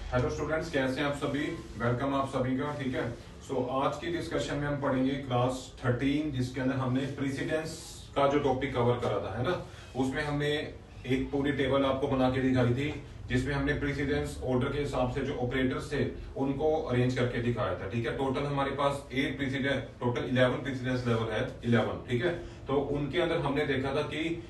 Hello students, कैसे हैं आप सभी। वेलकम आप सभी का। ठीक है, आज की डिस्कशन में हम पढ़ेंगे क्लास 13, जिसके अंदर हमने प्रेसिडेंस का जो टॉपिक कवर करा था, है ना। उसमें हमने एक पूरी टेबल आपको बना के दिखाई थी, जिसमें हमने प्रेसिडेंस ऑर्डर के हिसाब से जो ऑपरेटर्स थे उनको अरेंज करके दिखाया था। ठीक है, टोटल हमारे पास 8 प्रेसिडेंस, टोटल 11 प्रेसिडेंस लेवल है, 11। ठीक है, तो उनके अंदर हमने देखा था कि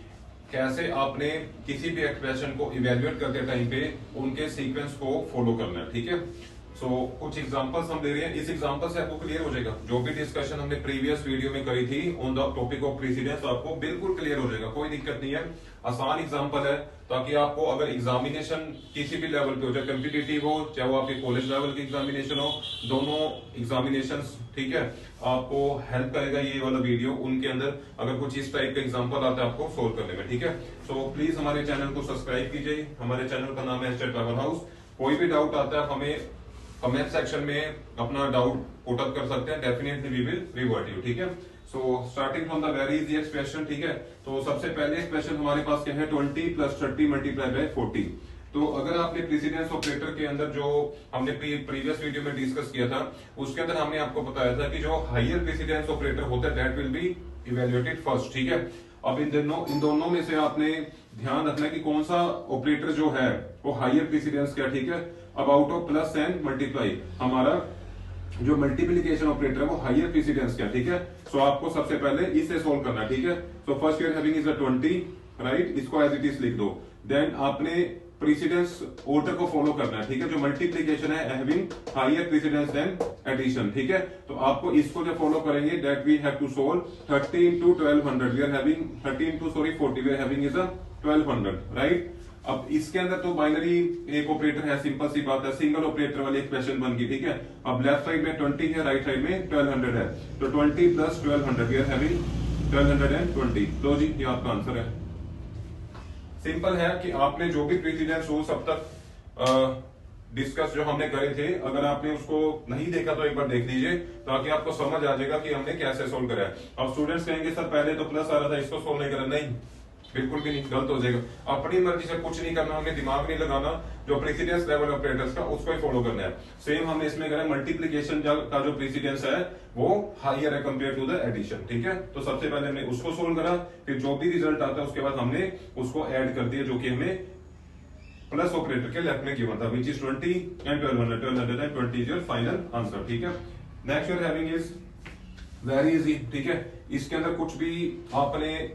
कैसे आपने किसी भी एक्सप्रेशन को इवेल्युएट करते टाइम पे उनके सीक्वेंस को फॉलो करना है। ठीक है, कुछ एग्जांपल्स हम दे रहे हैं। इस एग्जांपल से आपको क्लियर हो जाएगा, जो भी डिस्कशन हमने प्रीवियस वीडियो में करी थी on the topic of precedence, आपको बिल्कुल क्लियर हो जाएगा, कोई दिक्कत नहीं है। आसान एग्जांपल है, ताकि आपको अगर एग्जामिनेशन किसी भी लेवल पे हो, चाहे कॉम्पिटिटिव हो, चाहे वो आपके कॉलेज लेवल की एग्जामिनेशन हो, दोनों एग्जामिनेशन, ठीक है, आपको हेल्प करेगा ये वाला वीडियो। उनके अंदर अगर कुछ इस टाइप का एग्जांपल आता है आपको सोल्व करने में। ठीक है, प्लीज हमारे चैनल को सब्सक्राइब कीजिए। हमारे चैनल का नाम है एस्टेट ट्रैवल हाउस। कोई भी डाउट आता है हमें कमेंट सेक्शन में अपना डाउट पुट अप कर सकते हैं, definitely we will revert you. ठीक है, starting from the very easy expression. ठीक है, तो सबसे पहले एक्सप्रेशन हमारे पास क्या है, 20 + 30 मल्टीप्लाई बाय 40। तो अगर आपने प्रेसिडेंस ऑपरेटर के अंदर जो हमने प्रीवियस वीडियो में डिस्कस किया था, उसके अंदर हमने आपको बताया था कि जो हायर प्रेसिडेंस ऑपरेटर होता है that will be evaluated first. ठीक है, अब इन दोनों में से आपने ध्यान रखना है कि कौन सा ऑपरेटर जो है वो हायर प्रेसिडेंस क्या। ठीक है, अब out of plus and multiply, हमारा जो मल्टीप्लीकेशन ऑपरेटर है वो हायर प्रेसिडेंस क्या। ठीक है, आपको सबसे पहले इसे सोल्व करना है। ठीक है, first you're having is 20, right, इसको एज इट इज लिख दो। देन आपने प्रेसिडेंस ऑर्डर को फॉलो करना है। ठीक है, जो मल्टीप्लीकेशन है having higher precedence than addition. ठीक है, तो आपको इसको जो फॉलो करेंगे that we have to solve 30 × 1200, we are having 30 × 40, we are having is 1200, right. अब इसके अंदर तो बाइनरी एक ऑपरेटर है, सिंपल सी बात है, सिंगल ऑपरेटर वाली एक्सप्रेशन बन गई। ठीक है, अब लेफ्ट साइड में 20 है, राइट साइड में 1200 है, तो 20 + 1200 वी आर हैविंग 1220। तो जी ये आपका आंसर है। सिंपल है कि आपने जो भी प्रेसिडेंस रूल्स अब तक डिस्कस जो हमने करे थे, अगर आपने उसको नहीं देखा तो एक बार देख लीजिए, ताकि आपको समझ आ जाएगा कि हमने कैसे सोल्व करा है। अब स्टूडेंट्स कहेंगे सर पहले तो प्लस आ रहा था, इसको सोल्व नहीं करा। नहीं, बिल्कुल भी नहीं, गलत हो जाएगा। अपनी मर्जी से कुछ नहीं करना, हमने दिमाग नहीं लगाना, जो प्रेसिडेंस लेवल ऑपरेटर्स का उसको ही फॉलो करना है। सेम हमने इसमें करा, मल्टीप्लीकेशन का जो प्रेसिडेंस है वो हायर है कंपेयर टू द एडिशन। ठीक है, तो सबसे पहले हमने उसको सोल्व करा, फिर जो भी रिजल्ट आता है उसके बाद हमने उसको ऐड कर दिया, जो कि हमें प्लस ऑपरेटर के लेफ्ट में गिवन था, which is 20 and 1220 is your final answer. ठीक है, next you're having is very easy. ठीक है, इसके अंदर कुछ भी आपने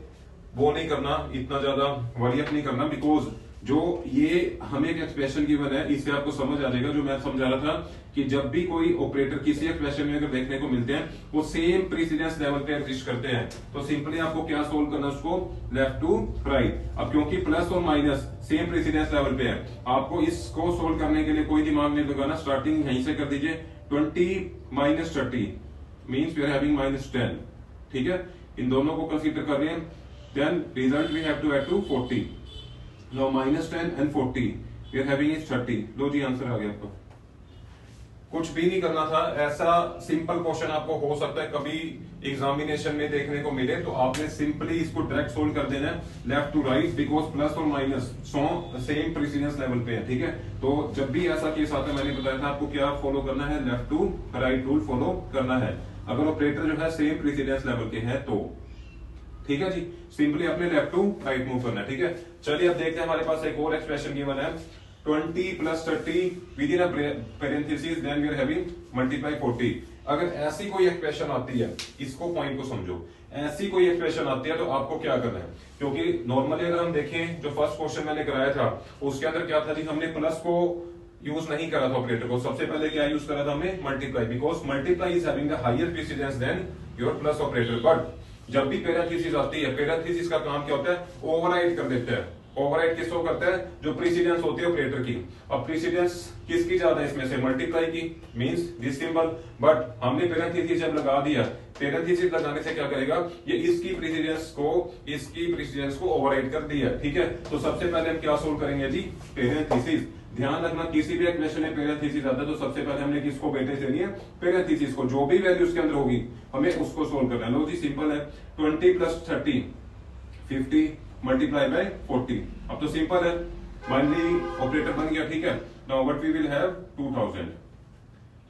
वो नहीं करना, इतना ज्यादा वरीअप नहीं करना, बिकॉज जो ये हमें एक एक्सप्रेशन गिवन है, इससे आपको समझ आ जाएगा जो मैं समझा रहा था कि जब भी कोई ऑपरेटर किसी एक्सप्रेशन में अगर देखने को मिलते हैं वो सेम प्रेसिडेंस लेवल पे एग्जिस्ट करते हैं, तो सिंपली आपको क्या सोल्व करना है, उसको लेफ्ट टू राइट। अब क्योंकि प्लस और माइनस सेम प्रेसिडेंस लेवल पे है, आपको इसको सोल्व करने के लिए कोई दिमाग नहीं लगाना, स्टार्टिंग यहीं से कर दीजिए। 20 - 30 मीन्स वी आर हैविंग -10। ठीक है, इन दोनों को कंसीडर कर रहे हैं, then result we have to add to 40. Now -10 and 40 we are having is 30. लो जी आंसर आ गया आपका। कुछ भी नहीं करना था, ऐसा सिंपल क्वेश्चन आपको हो सकता है कभी एग्जामिनेशन में देखने को मिले, तो आपने सिंपली इसको डायरेक्ट सोल्व कर देना है left to right, because plus और माइनस सेम प्रेसिडेंस लेवल पे है। ठीक है, तो जब भी ऐसा केस आता है, मैंने बताया था आपको क्या फॉलो करना है, left to right rule follow करना है, अगर ऑपरेटर जो है सेम प्रेसिडेंस लेवल के है तो। ठीक है जी, सिंपली अपने लेफ्ट टू राइट मूव करना है। ठीक है, चलिए अब देखते हैं, हमारे पास एक और एक्सप्रेशन गिवन है, 20 + 30 within a parenthesis, then we are having multiply 40। अगर ऐसी कोई एक्सप्रेशन आती है, इसको पॉइंट को समझो, ऐसी कोई एक्सप्रेशन आती है तो आपको क्या करना है, क्योंकि नॉर्मली अगर हम देखें जो फर्स्ट क्वेश्चन मैंने कराया था उसके अंदर क्या था जी, हमने प्लस को यूज नहीं करा था ऑपरेटर को, सबसे पहले क्या यूज करा था हमने, multiply, because multiply is having the higher precedence than your plus operator. But जब भी पैरेंथेसिस आती है, पैरेंथेसिस का काम क्या होता है, ओवरराइड कर देते हैं। ओवरराइड किसको करता है, जो प्रेसिडेंस होती है ऑपरेटर की। अब प्रेसिडेंस किसकी ज्यादा है इसमें से, मल्टीप्लाई की, मींस दिस सिंबल। बट हमने पैरेंथेसिस जब लगा दिया, पैरेंथेसिस लगाने से क्या करेगा, ये इसकी प्रेसिडेंस को ओवरराइड कर दिया। ठीक है, तो सबसे पहले हम क्या सोल्व करेंगे जी, पैरेंथेसिस। ध्यान रखना, किसी भी एक्सप्रेशन में पैरेंथेसिस आता है तो सबसे पहले हमने किसको वेटेज देनी है, पैरेंथेसिस को, जो भी वैल्यू उसके अंदर होगी हमें उसको सोल्व करना है। लो जी सिंपल है, 20 + 30 50 मल्टीप्लाई बाय 40। अब तो सिंपल है, बाइनरी ऑपरेटर बन गया, ठीक है। Now what we will have 2000।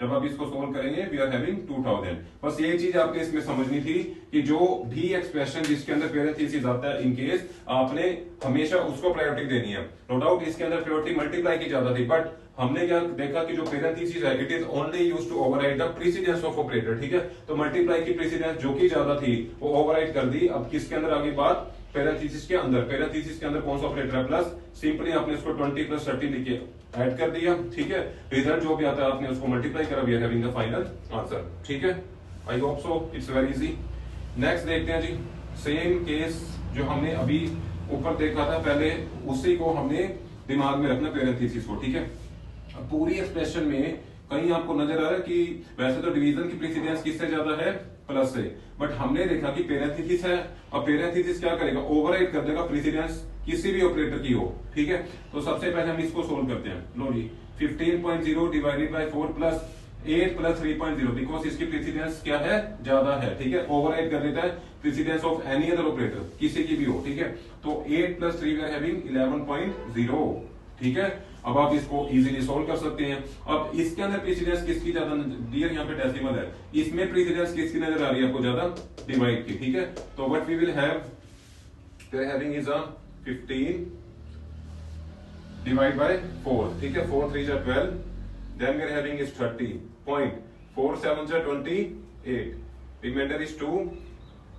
जब आप इसको सोल्व करेंगे वी आर हैविंग 2000। बस ये चीज आपने इसमें समझनी थी कि जो भी एक्सप्रेशन जिसके अंदर पेरेंथेसिस आता है, इन केस आपने हमेशा उसको प्रायोरिटी देनी है। नो डाउट इसके अंदर प्रायोरिटी मल्टीप्लाई की ज्यादा थी, बट हमने क्या देखा कि जो पेरेंथेसिस है it is only used to override the precedence of operator, ठीक है। तो मल्टीप्लाई की प्रीसिडेंस जो की ज्यादा थी वो ओवरराइड कर दी। अब किसके अंदर आगे बात, पेरेंथेसिस के अंदर। पेरेंथेसिस के अंदर कौन सा ऑपरेटर है, प्लस। सिंपली आपने इसको 20 + 30 लिखे ऐड कर दिया, ठीक है। रिजल्ट जो भी आता है आपने उसको मल्टीप्लाई करा, we are having the final answer, ठीक है। I hope so it's very easy. Next देखते हैं जी, सेम केस जो हमने अभी ऊपर देखा था पहले, उसी को हमने दिमाग में रखना पेरेंथेसिस को, ठीक है। अब पूरी एक्सप्रेशन में कहीं आपको नजर आ रहा है कि वैसे तो डिवीजन की प्रेसिडेंस किससे ज्यादा है, प्लस से, बट हमने देखा कि पेरेंथेसिस है और पेरेंथेसिस क्या करेगा, ओवरराइड कर देगा प्रेसिडेंस किसी भी ऑपरेटर की हो, ठीक है। तो सबसे पहले हम इसको सोल्व करते हैं। लो जी, 15.0 divided by 4 plus 8 plus 3.0, because इसकी प्रेसिडेंस क्या है, ज्यादा है, ठीक है। ओवरराइड कर देता है precedence of any other operator, किसी की भी हो, ठीक है। तो 8 + 3 वी आर हैविंग 11.0, ठीक है। अब आप इसको इजीली सोल्व कर सकते हैं। अब इसके अंदर प्रेसिडेंस किसकी ज्यादा, डियर यहाँ पे डेसिमल है, इसमें प्रेसिडेंस किसकी नजर आ रही है आपको ज्यादा, डिवाइड की, ठीक है। तो what we will have, we are having is 15 divide by 4, ठीक है। 4 3 = 12, then we are having is 30 point, 4 7 = 28, remainder is 2,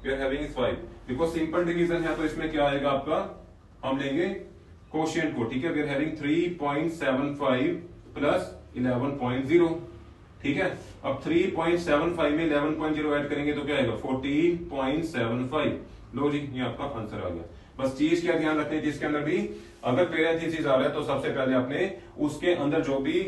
we are having is 5। Because simple division है तो इसमें क्या आएगा आपका, हम लेंगे कोशिएंट को, ठीक है। वी आर हैविंग 3.75 प्लस 11.0, ठीक है। अब 3.75 में 11.0 ऐड करेंगे तो क्या आएगा, 14.75। लो जी, ये आपका आंसर आ गया। बस चीज क्या ध्यान रखते हैं, जिसके अंदर भी अगर पेरेंथेसिस आ रहा है तो सबसे पहले आपने उसके अंदर जो भी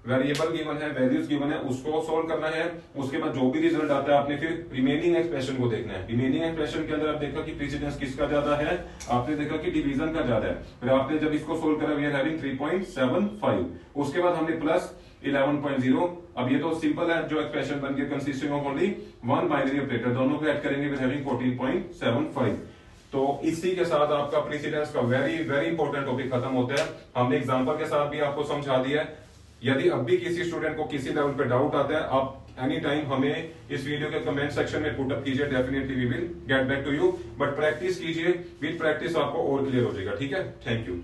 वेरिएबल गिवन है, वैल्यूज गिवन है, उसको सोल्व करना है। उसके बाद जो भी रिजल्ट आता है आपने फिर रिमेनिंग एक्सप्रेशन को देखना है। रिमेनिंग एक्सप्रेशन के अंदर आप देखा कि प्रेसिडेंस किसका ज्यादा है, आपने देखा कि डिवीजन का ज्यादा है। फिर आपने जब इसको सोल्व करा, वी आर हैविंग 3.75, उसके बाद हमने प्लस 11.0। अब ये तो सिंपल है जो एक्सप्रेशन बन गया, consisting of only one binary operator, दोनों को ऐड करेंगे, वी आर हैविंग 14.75। तो इसी के साथ आपका प्रेसिडेंस का वेरी वेरी इंपॉर्टेंट टॉपिक खत्म होता है। हमने एग्जांपल के साथ भी आपको समझा दिया है। यदि अब भी किसी स्टूडेंट को किसी लेवल पे डाउट आता है, आप एनी टाइम हमें इस वीडियो के कमेंट सेक्शन में पुट अप कीजिए, definitely we will get back to you. But practice कीजिए, विद प्रैक्टिस आपको और क्लियर हो जाएगा, ठीक है। Thank you.